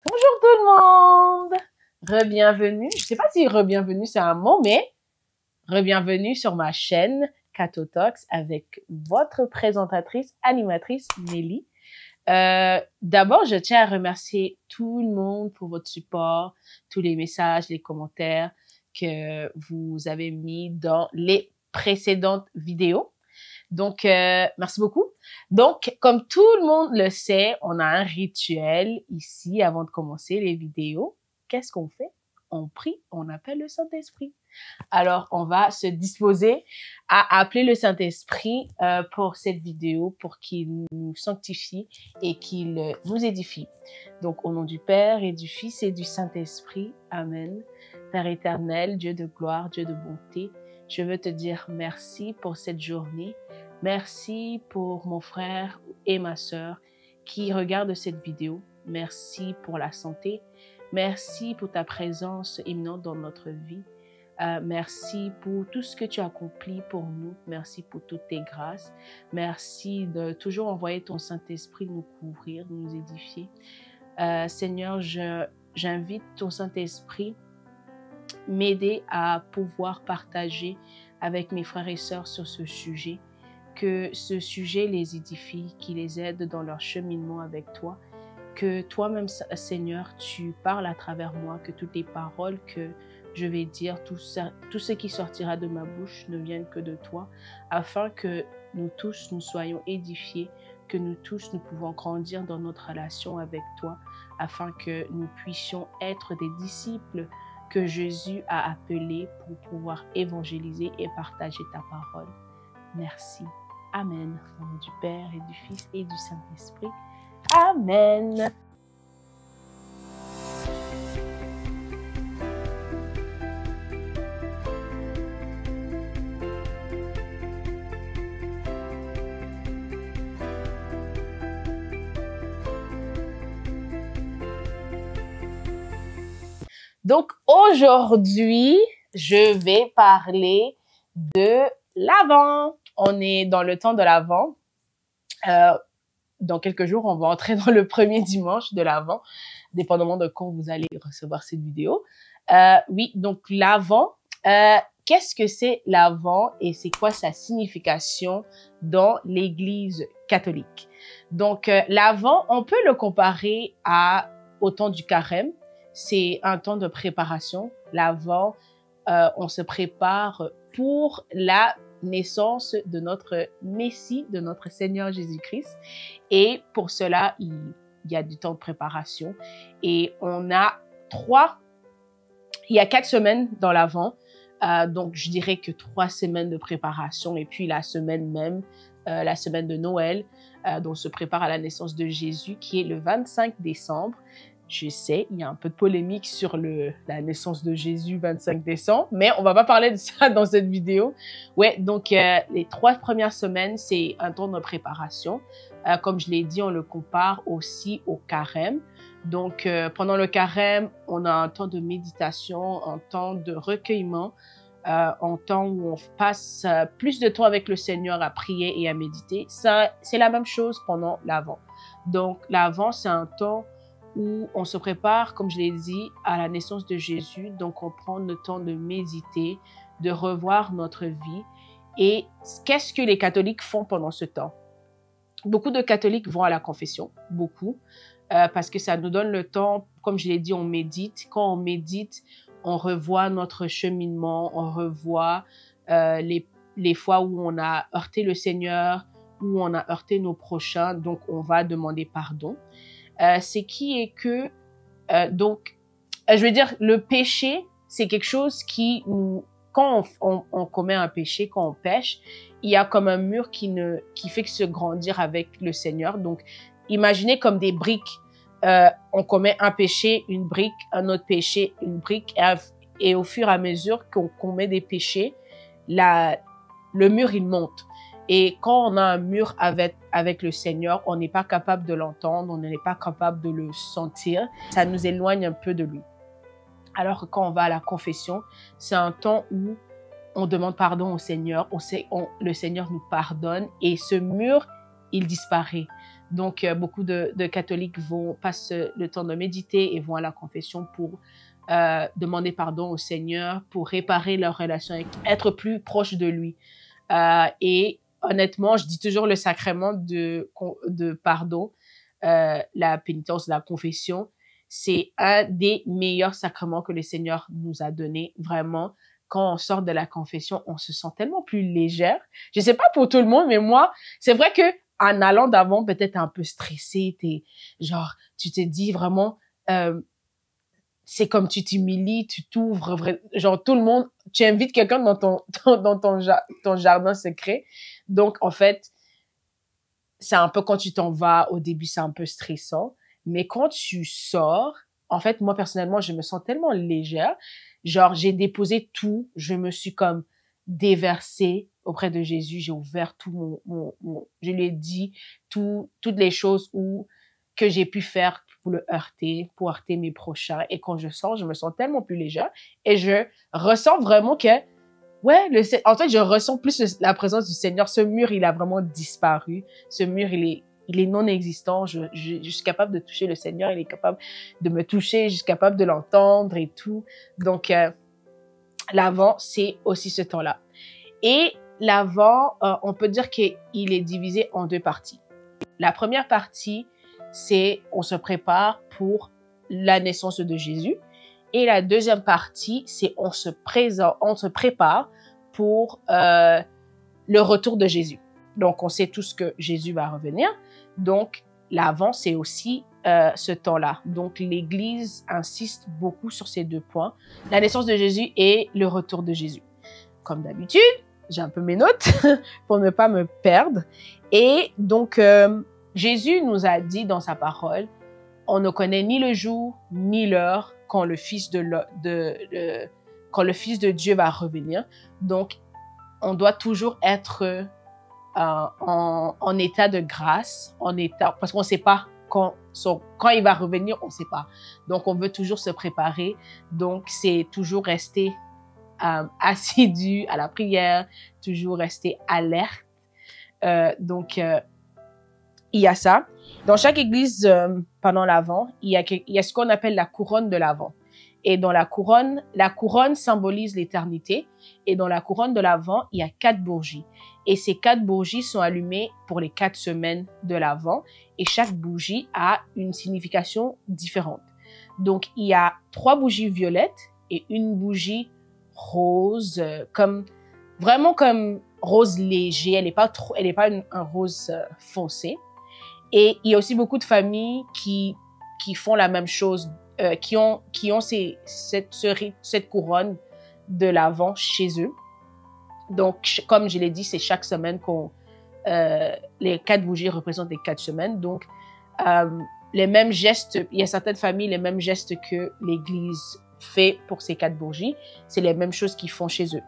Bonjour tout le monde! Re-bienvenue. Je sais pas si re-bienvenue c'est un mot, mais re-bienvenue sur ma chaîne Cato Talks avec votre présentatrice, animatrice Nelly. D'abord, je tiens à remercier tout le monde pour votre support, tous les messages, les commentaires que vous avez mis dans les précédentes vidéos. Donc, merci beaucoup. Donc, comme tout le monde le sait, on a un rituel ici avant de commencer les vidéos. Qu'est-ce qu'on fait? On prie, on appelle le Saint-Esprit. Alors, on va se disposer à appeler le Saint-Esprit pour cette vidéo, pour qu'il nous sanctifie et qu'il nous édifie. Donc, au nom du Père et du Fils et du Saint-Esprit, Amen. Père éternel, Dieu de gloire, Dieu de bonté, je veux te dire merci pour cette journée. Merci pour mon frère et ma sœur qui regardent cette vidéo. Merci pour la santé. Merci pour ta présence imminente dans notre vie. Merci pour tout ce que tu as accompli pour nous. Merci pour toutes tes grâces. Merci de toujours envoyer ton Saint-Esprit nous couvrir, nous édifier. Seigneur, j'invite ton Saint-Esprit m'aider à pouvoir partager avec mes frères et sœurs sur ce sujet, que ce sujet les édifie, qui les aide dans leur cheminement avec toi, que toi-même, Seigneur, tu parles à travers moi, que toutes les paroles que je vais dire, tout ce qui sortira de ma bouche ne vienne que de toi, afin que nous tous, nous soyons édifiés, que nous tous, nous pouvons grandir dans notre relation avec toi, afin que nous puissions être des disciples que Jésus a appelés pour pouvoir évangéliser et partager ta parole. Merci. Amen. Au nom du Père et du Fils et du Saint-Esprit. Amen. Donc aujourd'hui, je vais parler de l'Avent. On est dans le temps de l'Avent. Dans quelques jours, on va entrer dans le premier dimanche de l'Avent, dépendamment de quand vous allez recevoir cette vidéo. Oui, donc l'Avent. Qu'est-ce que c'est l'Avent et c'est quoi sa signification dans l'Église catholique? Donc l'Avent, on peut le comparer au temps du carême. C'est un temps de préparation. L'Avent, on se prépare pour la naissance de notre Messie, de notre Seigneur Jésus-Christ. Et pour cela, il y a du temps de préparation. Et on a il y a 4 semaines dans l'Avent. Donc, je dirais que 3 semaines de préparation. Et puis la semaine même, la semaine de Noël, dont on se prépare à la naissance de Jésus, qui est le 25 décembre. Je sais, il y a un peu de polémique sur la naissance de Jésus 25 décembre, mais on va pas parler de ça dans cette vidéo. Ouais, donc les 3 premières semaines, c'est un temps de préparation. Comme je l'ai dit, on le compare aussi au carême. Donc pendant le carême, on a un temps de méditation, un temps de recueillement, un temps où on passe plus de temps avec le Seigneur à prier et à méditer. Ça, c'est la même chose pendant l'Avent. Donc l'Avent, c'est un temps où on se prépare, comme je l'ai dit, à la naissance de Jésus. Donc, on prend le temps de méditer, de revoir notre vie. Et qu'est-ce que les catholiques font pendant ce temps? Beaucoup de catholiques vont à la confession, beaucoup, parce que ça nous donne le temps, comme je l'ai dit, on médite. Quand on médite, on revoit notre cheminement, on revoit les fois où on a heurté le Seigneur, où on a heurté nos prochains. Donc, on va demander pardon. C'est qui est que donc je veux dire le péché, c'est quelque chose qui nous, quand on commet un péché, quand on pêche, il y a comme un mur qui fait que se grandir avec le Seigneur. Donc imaginez comme des briques, on commet un péché, une brique, un autre péché, une brique, et au fur et à mesure qu'on commet des péchés, le mur il monte. Et quand on a un mur avec le Seigneur, on n'est pas capable de l'entendre, on n'est pas capable de le sentir. Ça nous éloigne un peu de lui. Alors que quand on va à la confession, c'est un temps où on demande pardon au Seigneur, le Seigneur nous pardonne et ce mur, il disparaît. Donc, beaucoup de catholiques passent le temps de méditer et vont à la confession pour demander pardon au Seigneur, pour réparer leur relation, être plus proche de lui. Et honnêtement, je dis toujours le sacrement de pardon, la pénitence, la confession, c'est un des meilleurs sacrements que le Seigneur nous a donné, vraiment. Quand on sort de la confession, on se sent tellement plus légère. Je sais pas pour tout le monde, mais moi, c'est vrai que en allant d'avant, peut-être un peu stressé, tu te dis vraiment, c'est comme tu t'humilies, tu t'ouvres, genre tout le monde, tu invites quelqu'un dans ton jardin secret. Donc, en fait, c'est un peu quand tu t'en vas, au début, c'est un peu stressant. Mais quand tu sors, en fait, moi, personnellement, je me sens tellement légère. Genre, j'ai déposé tout. Je me suis comme déversée auprès de Jésus. J'ai ouvert tout je lui ai dit toutes les choses que j'ai pu faire pour le heurter, pour heurter mes prochains. Et quand je sors, je me sens tellement plus légère. Et je ressens vraiment que ouais, en fait, je ressens plus la présence du Seigneur. Ce mur, il a vraiment disparu. Ce mur, il est non existant. Je suis capable de toucher le Seigneur. Il est capable de me toucher. Je suis capable de l'entendre et tout. Donc, l'Avent, c'est aussi ce temps-là. Et l'Avent, on peut dire qu'il est divisé en deux parties. La première partie, c'est on se prépare pour la naissance de Jésus. Et la deuxième partie, c'est on se prépare pour le retour de Jésus. Donc, on sait tous que Jésus va revenir. Donc, l'Avent, c'est aussi ce temps-là. Donc, l'Église insiste beaucoup sur ces deux points, la naissance de Jésus et le retour de Jésus. Comme d'habitude, j'ai un peu mes notes pour ne pas me perdre. Et donc, Jésus nous a dit dans sa parole, on ne connaît ni le jour ni l'heure quand le Fils quand le Fils de Dieu va revenir. Donc, on doit toujours être en état de grâce, parce qu'on ne sait pas quand il va revenir, on ne sait pas. Donc, on veut toujours se préparer. Donc, c'est toujours rester assidu à la prière, toujours rester alerte. Donc, il y a ça. Dans chaque église, pendant l'Avent, il y a ce qu'on appelle la couronne de l'Avent. Et dans la couronne symbolise l'éternité. Et dans la couronne de l'Avent, il y a 4 bourgies. Et ces 4 bourgies sont allumées pour les 4 semaines de l'Avent. Et chaque bougie a une signification différente. Donc, il y a 3 bougies violettes et une bougie rose, vraiment comme rose léger. Elle n'est pas un rose foncé. Et il y a aussi beaucoup de familles qui font la même chose, qui ont cette couronne de l'Avent chez eux. Donc, comme je l'ai dit, c'est chaque semaine les 4 bougies représentent les 4 semaines. Donc, les mêmes gestes, il y a certaines familles, les mêmes gestes que l'Église fait pour ces 4 bougies, c'est les mêmes choses qu'ils font chez eux.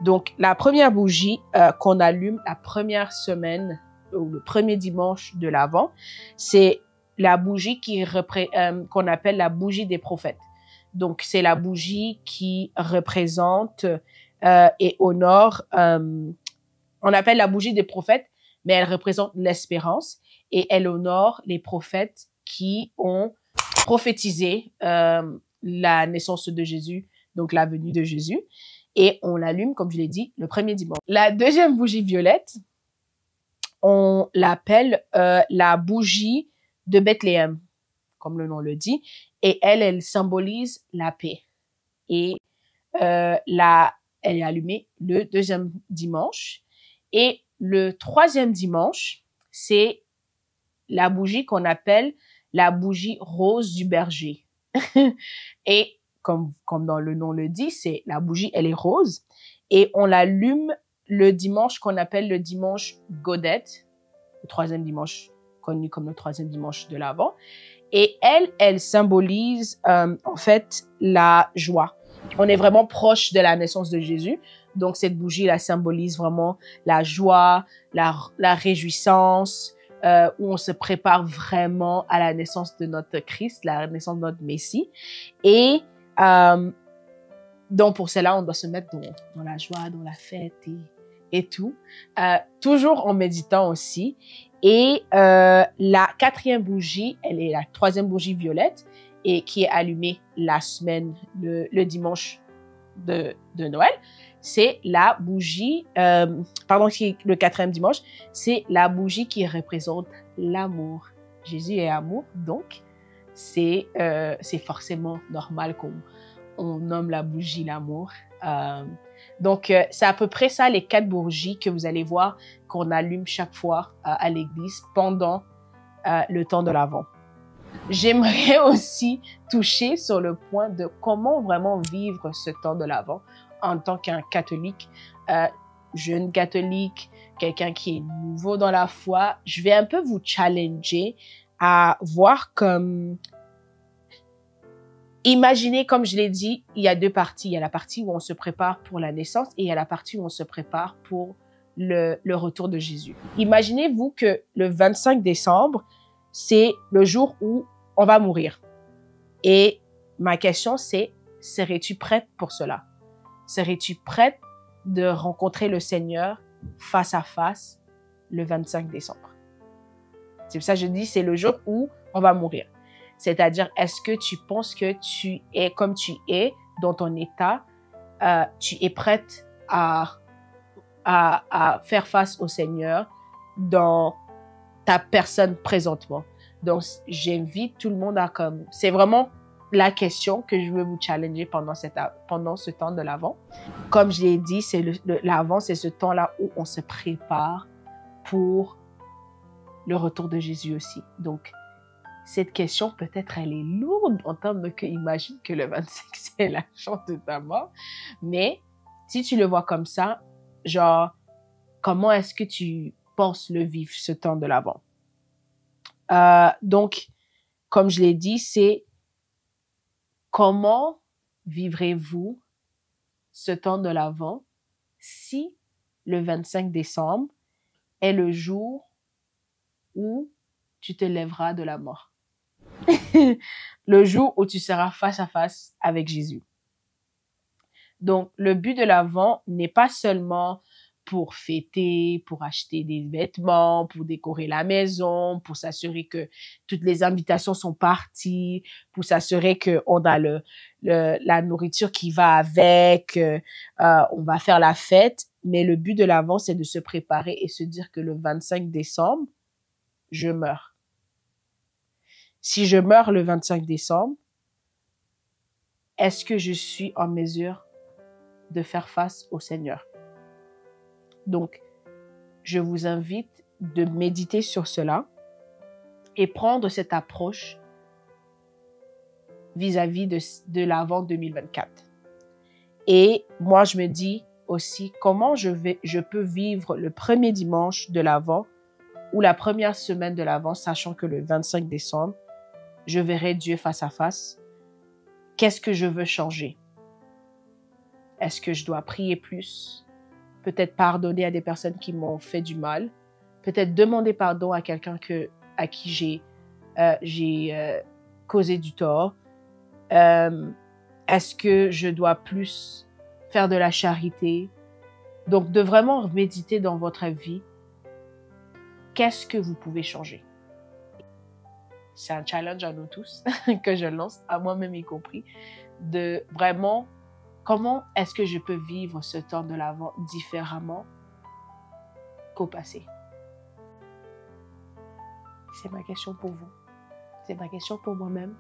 Donc, la première bougie qu'on allume la première semaine ou le premier dimanche de l'Avent, c'est la bougie qu'on appelle la bougie des prophètes. Donc, c'est la bougie qui représente et honore, on appelle la bougie des prophètes, mais elle représente l'espérance et elle honore les prophètes qui ont prophétisé la naissance de Jésus, donc la venue de Jésus. Et on l'allume, comme je l'ai dit, le premier dimanche. La deuxième bougie violette, on l'appelle la bougie de Bethléem, comme le nom le dit. Et elle symbolise la paix. Et elle est allumée le deuxième dimanche. Et le troisième dimanche, c'est la bougie qu'on appelle la bougie rose du berger. Et comme dans le nom le dit, c'est la bougie, elle est rose. Et on l'allume le dimanche qu'on appelle le dimanche Gaudette, le troisième dimanche, connu comme le troisième dimanche de l'Avent. Et elle symbolise en fait la joie. On est vraiment proche de la naissance de Jésus. Donc, cette bougie, la symbolise vraiment la joie, la réjouissance, où on se prépare vraiment à la naissance de notre Christ, la naissance de notre Messie. Et donc, pour cela, on doit se mettre dans la joie, dans la fête et tout. Toujours en méditant aussi. Et la quatrième bougie, elle est la troisième bougie violette et qui est allumée la semaine, le dimanche de Noël. C'est la bougie, le quatrième dimanche, c'est la bougie qui représente l'amour. Jésus est amour, donc c'est forcément normal qu'on nomme la bougie l'amour. Donc, c'est à peu près ça, les 4 bougies que vous allez voir qu'on allume chaque fois à l'église pendant le temps de l'Avent. J'aimerais aussi toucher sur le point de comment vraiment vivre ce temps de l'Avent en tant qu'un catholique, jeune catholique, quelqu'un qui est nouveau dans la foi. Je vais un peu vous challenger à voir comme... Imaginez, comme je l'ai dit, il y a 2 parties. Il y a la partie où on se prépare pour la naissance et il y a la partie où on se prépare pour le retour de Jésus. Imaginez-vous que le 25 décembre, c'est le jour où on va mourir. Et ma question, c'est, serais-tu prête pour cela? Serais-tu prête de rencontrer le Seigneur face à face le 25 décembre? C'est pour ça que je dis, c'est le jour où on va mourir. C'est-à-dire, est-ce que tu penses que tu es comme tu es dans ton état, tu es prête à faire face au Seigneur dans ta personne présentement? Donc, j'invite tout le monde à comme... C'est vraiment la question que je veux vous challenger pendant ce temps de l'Avent. Comme je l'ai dit, c'est l'Avent, c'est ce temps-là où on se prépare pour le retour de Jésus aussi. Donc, cette question, peut-être, elle est lourde en termes de que, imagine que le 25, c'est la chance de ta mort. Mais, si tu le vois comme ça, genre, comment est-ce que tu penses le vivre, ce temps de l'Avent? Donc, comme je l'ai dit, c'est comment vivrez-vous ce temps de l'Avent si le 25 décembre est le jour où tu te lèveras de la mort? Le jour où tu seras face à face avec Jésus. Donc, le but de l'Avent n'est pas seulement pour fêter, pour acheter des vêtements, pour décorer la maison, pour s'assurer que toutes les invitations sont parties, pour s'assurer qu'on a la nourriture qui va avec, on va faire la fête. Mais le but de l'Avent, c'est de se préparer et se dire que le 25 décembre, je meurs. Si je meurs le 25 décembre, est-ce que je suis en mesure de faire face au Seigneur? Donc, je vous invite de méditer sur cela et prendre cette approche vis-à-vis de l'Avent 2024. Et moi, je me dis aussi comment je peux vivre le premier dimanche de l'Avent ou la première semaine de l'Avent, sachant que le 25 décembre, je verrai Dieu face à face. Qu'est-ce que je veux changer? Est-ce que je dois prier plus? Peut-être pardonner à des personnes qui m'ont fait du mal? Peut-être demander pardon à quelqu'un à qui j'ai causé du tort? Est-ce que je dois plus faire de la charité? Donc, de vraiment méditer dans votre vie. Qu'est-ce que vous pouvez changer? C'est un challenge à nous tous que je lance, à moi-même y compris, de vraiment, comment est-ce que je peux vivre ce temps de l'Avent différemment qu'au passé? C'est ma question pour vous. C'est ma question pour moi-même,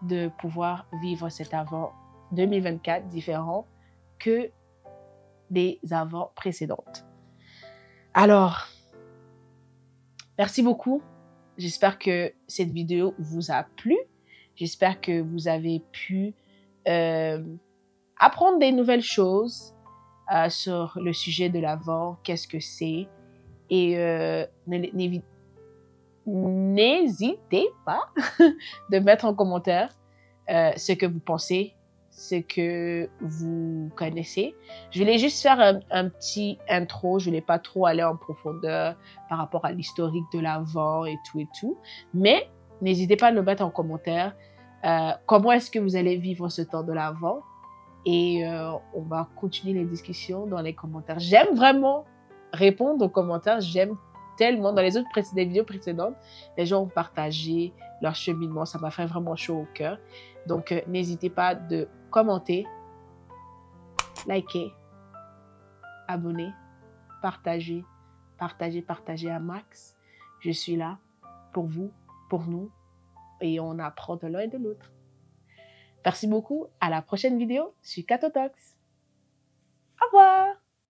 de pouvoir vivre cet Avent 2024 différent que les Avents précédentes. Alors, merci beaucoup. J'espère que cette vidéo vous a plu. J'espère que vous avez pu apprendre des nouvelles choses sur le sujet de l'Avent, qu'est-ce que c'est. Et n'hésitez pas de mettre en commentaire ce que vous pensez, ce que vous connaissez. Je voulais juste faire un petit intro. Je voulais pas trop aller en profondeur par rapport à l'historique de l'Avent et tout. Mais n'hésitez pas à le mettre en commentaire. Comment est-ce que vous allez vivre ce temps de l'Avent? Et on va continuer les discussions dans les commentaires. J'aime vraiment répondre aux commentaires. J'aime tellement. Dans les autres des vidéos précédentes, les gens ont partagé leur cheminement. Ça m'a fait vraiment chaud au cœur. Donc, n'hésitez pas de commenter, liker, abonner, partager à max. Je suis là pour vous, pour nous, et on apprend de l'un et de l'autre. Merci beaucoup. À la prochaine vidéo sur Kato Talks. Au revoir.